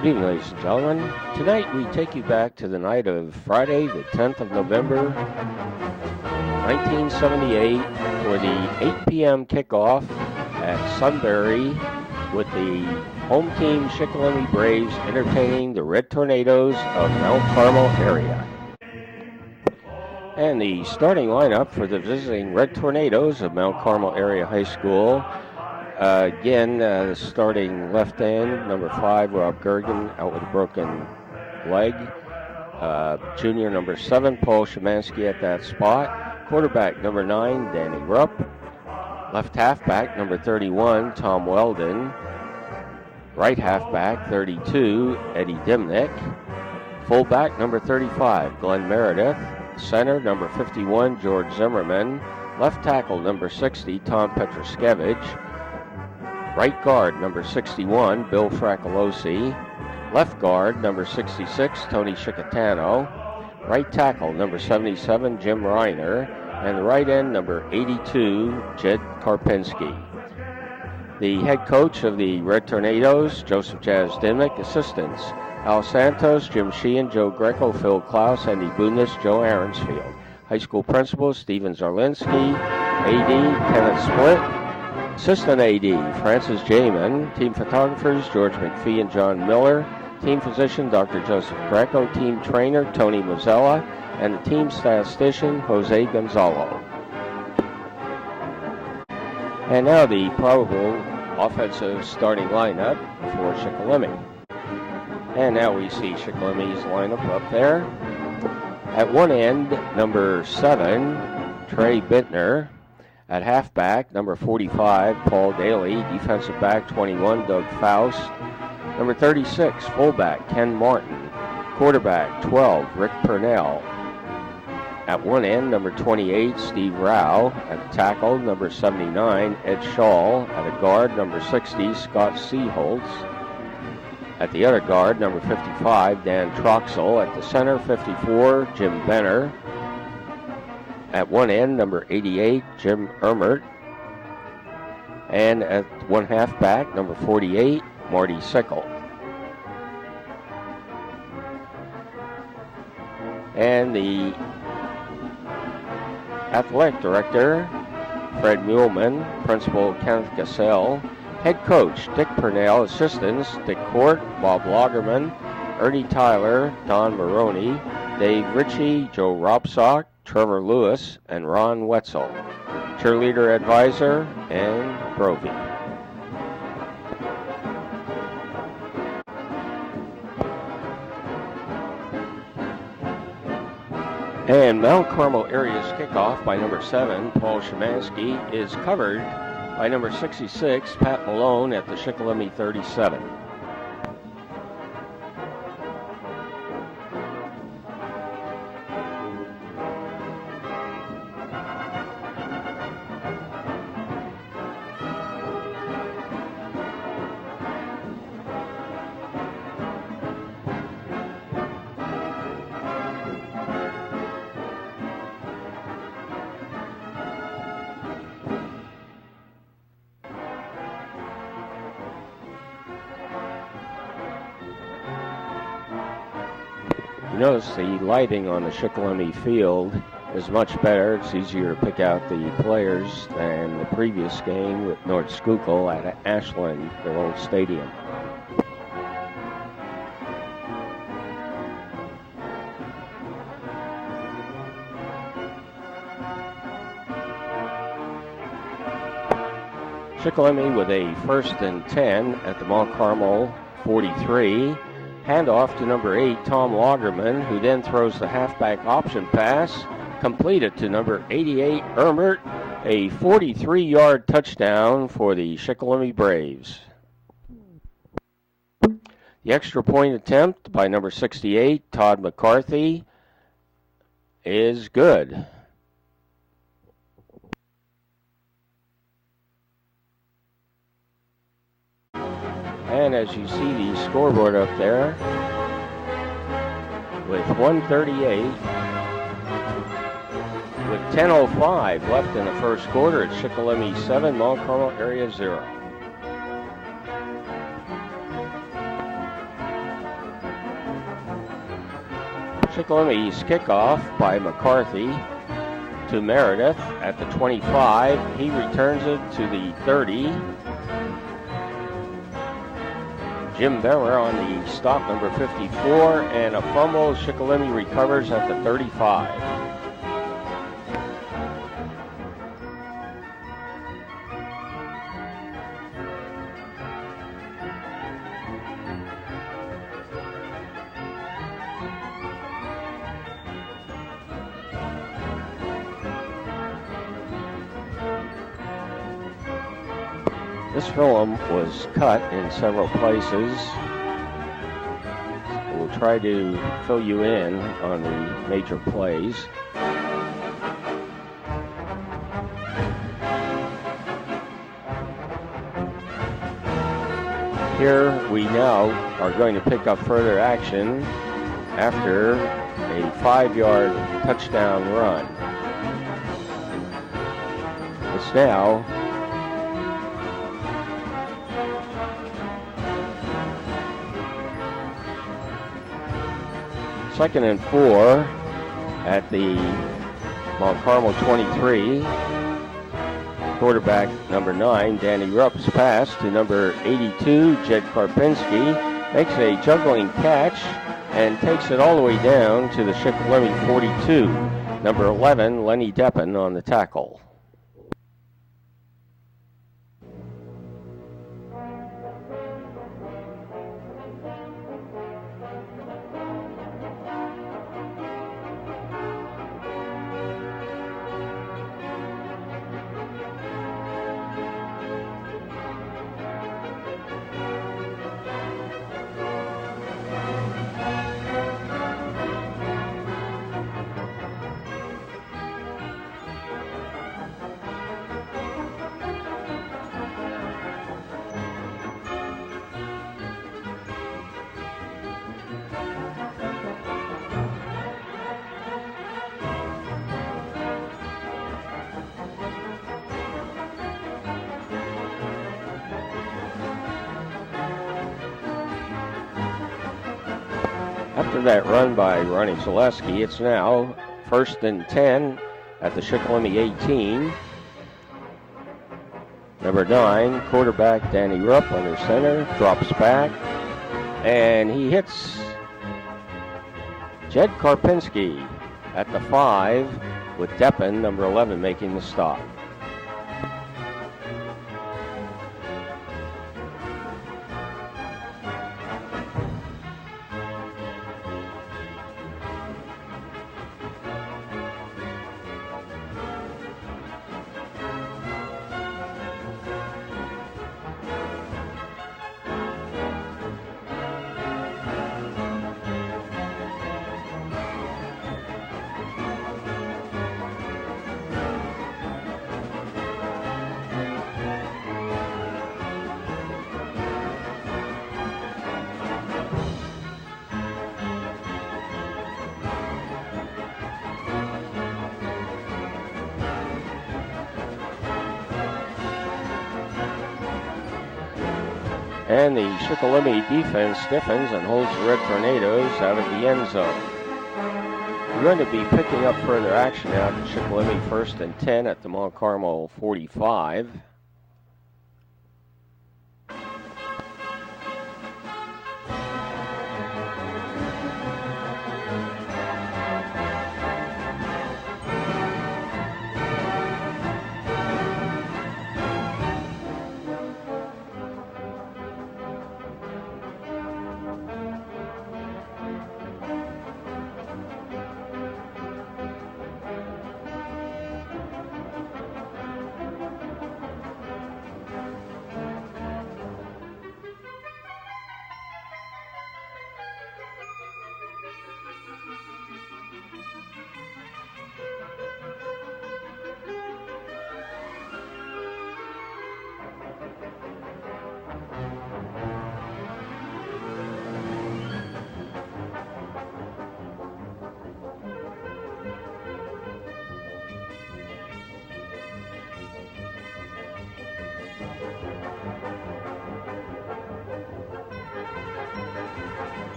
Good evening, ladies and gentlemen. Tonight we take you back to the night of Friday, the 10th of November, 1978, for the 8 p.m. kickoff at Sunbury with the home team Shikellamy Braves entertaining the Red Tornadoes of Mount Carmel area. And the starting lineup for the visiting Red Tornadoes of Mount Carmel Area High School. Again, starting left end, number 5, Rob Gergen, out with a broken leg. Junior, number 7, Paul Szymanski at that spot. Quarterback, number 9, Danny Rupp. Left halfback, number 31, Tom Weldon. Right halfback, 32, Eddie Dimnick. Fullback, number 35, Glenn Meredith. Center, number 51, George Zimmerman. Left tackle, number 60, Tom Petroskevich. Right guard, number 61, Bill Fracolosi. Left guard, number 66, Tony Chicatano. Right tackle, number 77, Jim Reiner. And the right end, number 82, Jed Karpinski. The head coach of the Red Tornadoes, Joseph Jazz Dimnick. Assistants, Al Santos, Jim Sheehan, Joe Greco, Phil Klaus, Andy Bundes, Joe Aaronsfield. High school principal, Steven Zarlinski. AD, Kenneth Split. Assistant AD, Francis Jamin. Team photographers, George McPhee and John Miller. Team physician, Dr. Joseph Greco. Team trainer, Tony Mazzella. And the team statistician, Jose Gonzalo. And now the probable offensive starting lineup for Shikellamy. And now we see Shikellamy's lineup up there. At one end, number 7, Trey Bittner. At halfback, number 45, Paul Daly. Defensive back, 21, Doug Faust. Number 36, fullback, Ken Martin. Quarterback, 12, Rick Purnell. At one end, number 28, Steve Rao. At tackle, number 79, Ed Shaw. At a guard, number 60, Scott Seaholtz. At the other guard, number 55, Dan Troxel. At the center, 54, Jim Benner. At one end, number 88, Jim Ermert. And at one halfback, number 48, Marty Sickle. And the athletic director, Fred Muehlman. Principal, Kenneth Gassell. Head coach, Dick Purnell. Assistants, Dick Court, Bob Lagerman, Ernie Tyler, Don Maroney, Dave Ritchie, Joe Robsock, Trevor Lewis, and Ron Wetzel. Cheerleader advisor, Ann Brovey. And Mount Carmel area's kickoff by number 7, Paul Szymanski, is covered by number 66, Pat Malone, at the Shikellamy 37. Notice the lighting on the Shikellamy field is much better. It's easier to pick out the players than the previous game with North Schuylkill at Ashland, their old stadium. Shikellamy with a 1st and 10 at the Mount Carmel 43. Handoff to number 8, Tom Lagerman, who then throws the halfback option pass, completed to number 88, Ermert, a 43-yard touchdown for the Shikellamy Braves. The extra point attempt by number 68, Todd McCarthy, is good. And as you see the scoreboard up there, with 1:38, with 10:05 left in the first quarter, it's Shikellamy 7, Mount Carmel area 0. Shikellamy's kickoff by McCarthy to Meredith at the 25. He returns it to the 30. Jim Beller on the stop, number 54, and a fumble. Shikellamy recovers at the 35. This film was cut in several places. We'll try to fill you in on the major plays. Here we now are going to pick up further action after a 5-yard touchdown run. It's now second and 4 at the Mount Carmel 23. Quarterback number 9, Danny Rupp's pass to number 82, Jed Karpinski, makes a juggling catch and takes it all the way down to the Shikellamy 42. Number 11, Lenny Deppen on the tackle. After that run by Ronnie Zaleski, it's now 1st and 10 at the Shikellamy 18. Number 9, quarterback Danny Rupp under center, drops back, and he hits Jed Karpinski at the 5, with Deppen, number 11, making the stop. And the Shikellamy defense stiffens and holds the Red Tornadoes out of the end zone. We're going to be picking up further action out at Shikellamy 1st and 10 at the Mount Carmel 45.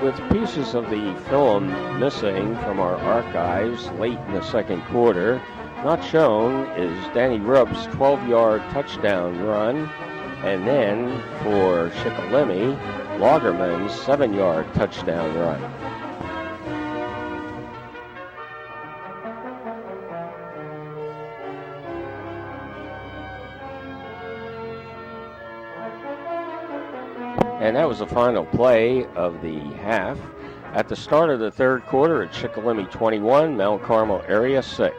with pieces of the film missing from our archives late in the second quarter. Not shown is Danny Rupp's 12-yard touchdown run, and then for Shikellamy, Lagerman's 7-yard touchdown run. And that was the final play of the half. At the start of the third quarter, it's Shikellamy 21, Mount Carmel area 6.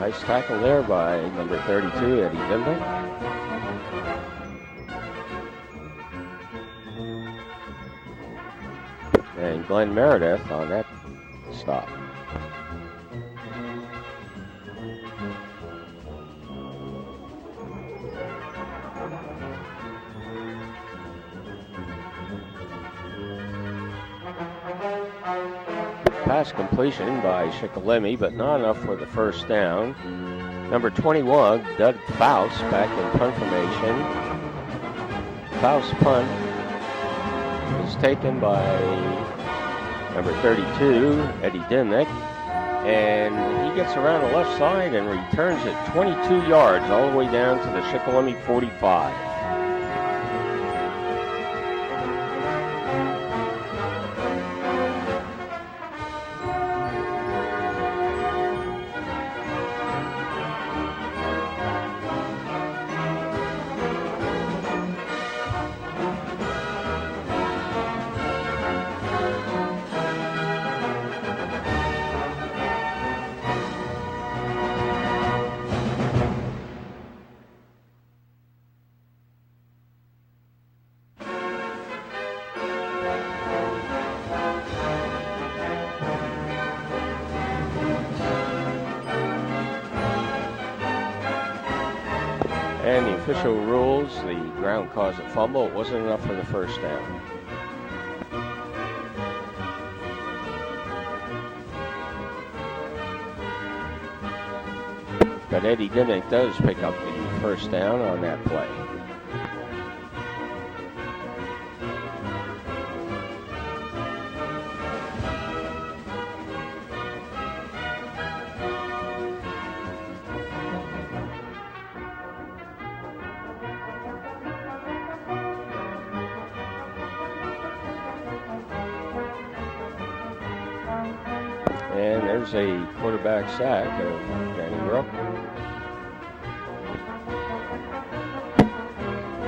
Nice tackle there by number 32, Eddie Dimblick. And Glenn Meredith on that stop. Pass completion by Shikellamy, but not enough for the first down. Number 21, Doug Faust, back in punt formation. Faust's punt is taken by number 32, Eddie Dimblick, and he gets around the left side and returns it 22 yards all the way down to the Shikellamy 45. And the official rules, the ground caused a fumble. It wasn't enough for the first down. But Eddie Dimblick does pick up the first down on that play. And there's a quarterback sack of Danny Rupp.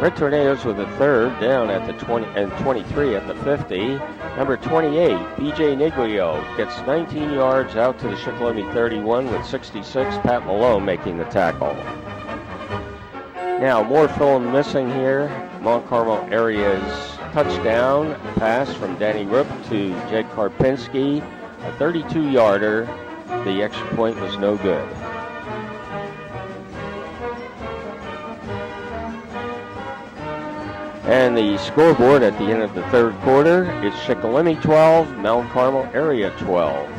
Red Tornadoes with a third down at the 20 and 23 at the 50. Number 28, BJ Niglio, gets 19 yards out to the Shikellamy 31 with 66. Pat Malone making the tackle. Now more film missing here. Mount Carmel area's touchdown pass from Danny Rupp to Jed Karpinski. A 32-yarder. The extra point was no good. And the scoreboard at the end of the third quarter is Shikellamy 12, Mount Carmel area 12.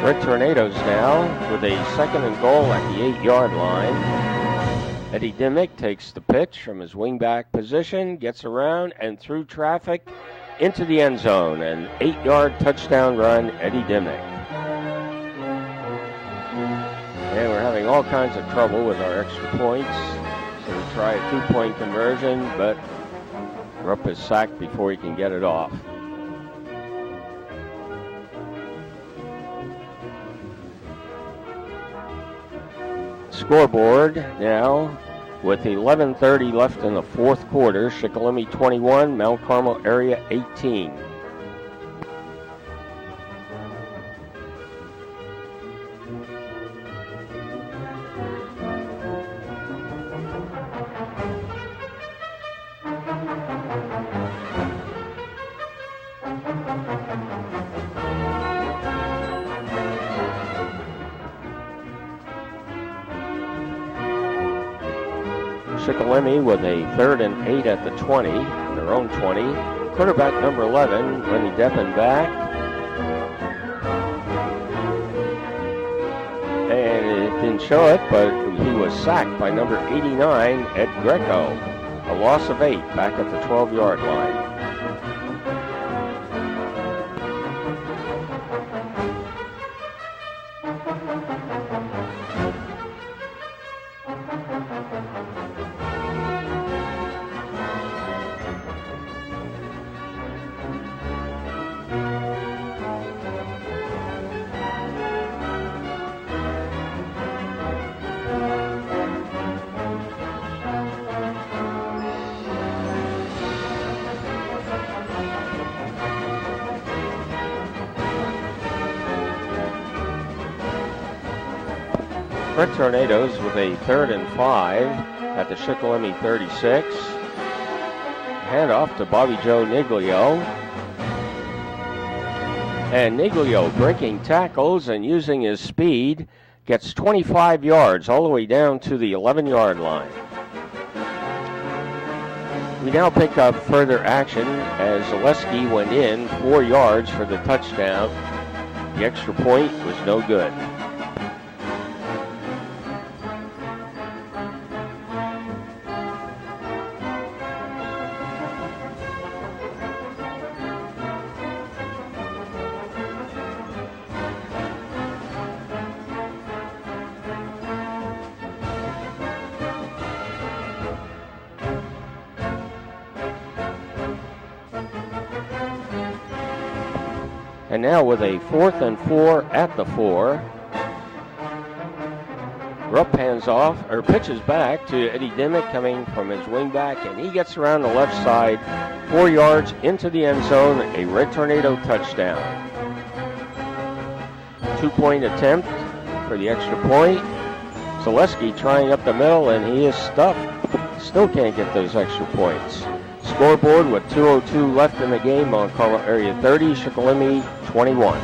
Red Tornadoes now with a 2nd and goal at the 8-yard line. Eddie Dimmick takes the pitch from his wingback position, gets around and through traffic into the end zone. An 8-yard touchdown run, Eddie Dimmick. And we're having all kinds of trouble with our extra points. So we try a 2-point conversion, but Rupp is sacked before he can get it off. Scoreboard now with 11:30 left in the 4th quarter. Shikellamy 21, Mount Carmel area 18. Shikellamy with a 3rd and 8 at the 20, their own 20. Quarterback number 11, Lenny Deppen back. And it didn't show it, but he was sacked by number 89, Ed Greco. A loss of 8 back at the 12-yard line. Red Tornadoes with a 3rd and 5 at the Shikellamy 36. Handoff to Bobby Joe Niglio. And Niglio breaking tackles and using his speed gets 25 yards all the way down to the 11-yard line. We now pick up further action as Zaleski went in 4 yards for the touchdown. The extra point was no good. And now with a 4th and 4 at the 4. Rupp hands off, or pitches back to Eddie Dimmick coming from his wingback, and he gets around the left side, 4 yards into the end zone, a Red Tornado touchdown. 2-point attempt for the extra point. Zaleski trying up the middle, and he is stuffed. Still can't get those extra points. Scoreboard with 2:02 left in the game on Carmel area 30, Shikellamy 21.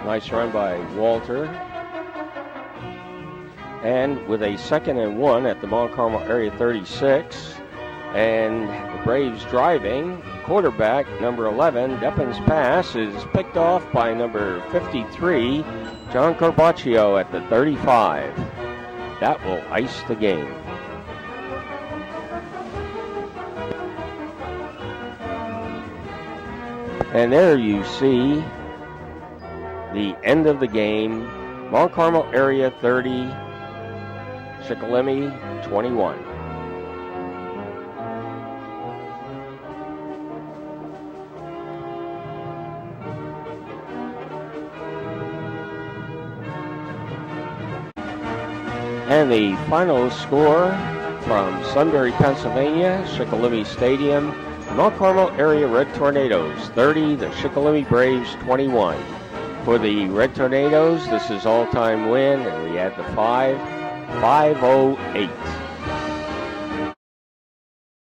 Nice run by Walter. And with a 2nd and 1 at the Mount Carmel area 36. And the Braves driving. Quarterback number 11, Deppen's pass is picked off by number 53, John Corbaccio at the 35. That will ice the game. And there you see the end of the game. Mount Carmel area 30, Shikellamy 21. And the final score from Sunbury, Pennsylvania, Shikellamy Stadium, Mount Carmel area Red Tornadoes 30, the Shikellamy Braves 21. For the Red Tornadoes, this is all-time win, and we add the 508.